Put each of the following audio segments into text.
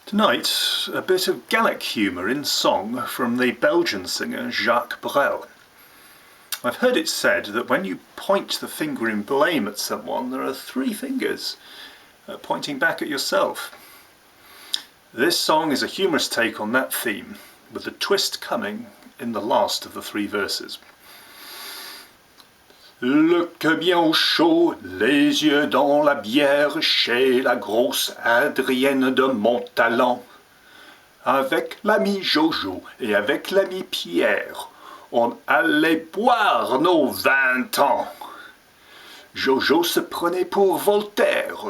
Tonight, a bit of Gallic humour in song from the Belgian singer Jacques Brel. I've heard it said that when you point the finger in blame at someone, there are three fingers pointing back at yourself. This song is a humorous take on that theme, with the twist coming in the last of the three verses. Le cœur bien au chaud, les yeux dans la bière, chez la grosse Adrienne de Montalent. Avec l'ami Jojo et avec l'ami Pierre, on allait boire nos 20 ans. Jojo se prenait pour Voltaire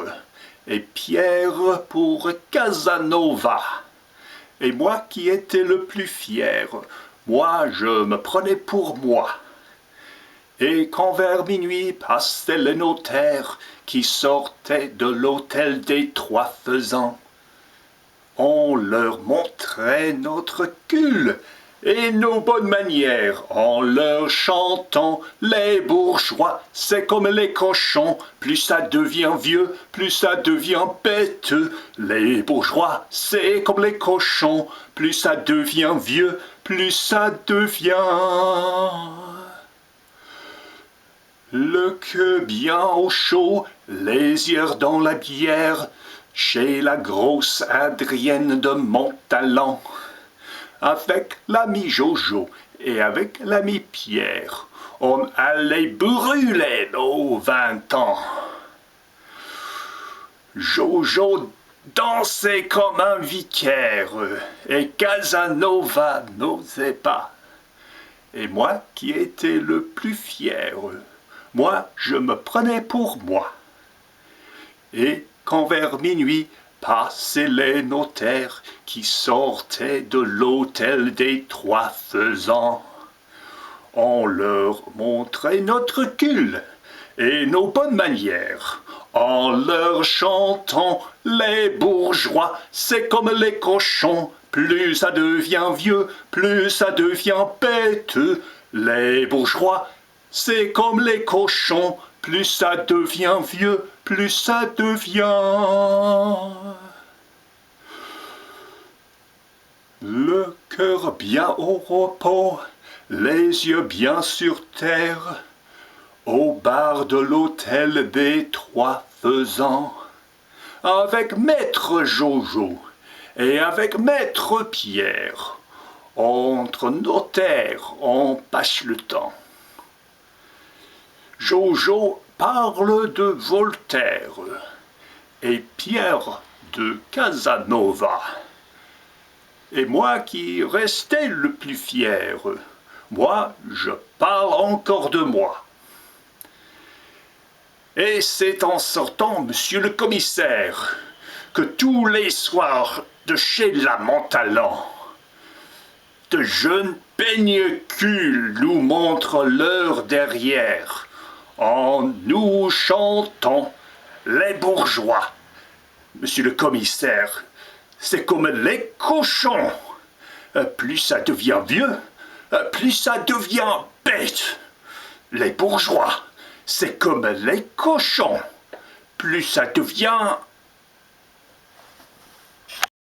et Pierre pour Casanova. Et moi qui étais le plus fier, moi je me prenais pour moi. Et quand vers minuit passaient les notaires qui sortaient de l'hôtel des Trois Faisans, on leur montrait notre cul et nos bonnes manières en leur chantant « Les bourgeois, c'est comme les cochons, plus ça devient vieux, plus ça devient bête. Les bourgeois, c'est comme les cochons, plus ça devient vieux, plus ça devient... » Le cœur bien au chaud, les yeux dans la bière, chez la grosse Adrienne de Montalent. Avec l'ami Jojo et avec l'ami Pierre, on allait brûler nos 20 ans. Jojo dansait comme un vicaire et Casanova n'osait pas. Et moi qui étais le plus fier, moi, je me prenais pour moi. Et quand vers minuit passaient les notaires qui sortaient de l'hôtel des Trois Faisans, on leur montrait notre cul et nos bonnes manières en leur chantant « Les bourgeois, c'est comme les cochons, plus ça devient vieux, plus ça devient bête. Les bourgeois, c'est comme les cochons, plus ça devient vieux, plus ça devient... » Le cœur bien au repos, les yeux bien sur terre, au bar de l'hôtel des Trois Faisans, avec maître Jojo et avec maître Pierre, entre notaires on passe le temps. Jojo parle de Voltaire et Pierre de Casanova. Et moi qui restais le plus fier, moi je parle encore de moi. Et c'est en sortant, monsieur le commissaire, que tous les soirs de chez la Montalent, de jeunes peignes-culs nous montrent leur derrière, en nous chantant les bourgeois. Monsieur le commissaire, c'est comme les cochons. Plus ça devient vieux, plus ça devient bête. Les bourgeois, c'est comme les cochons. Plus ça devient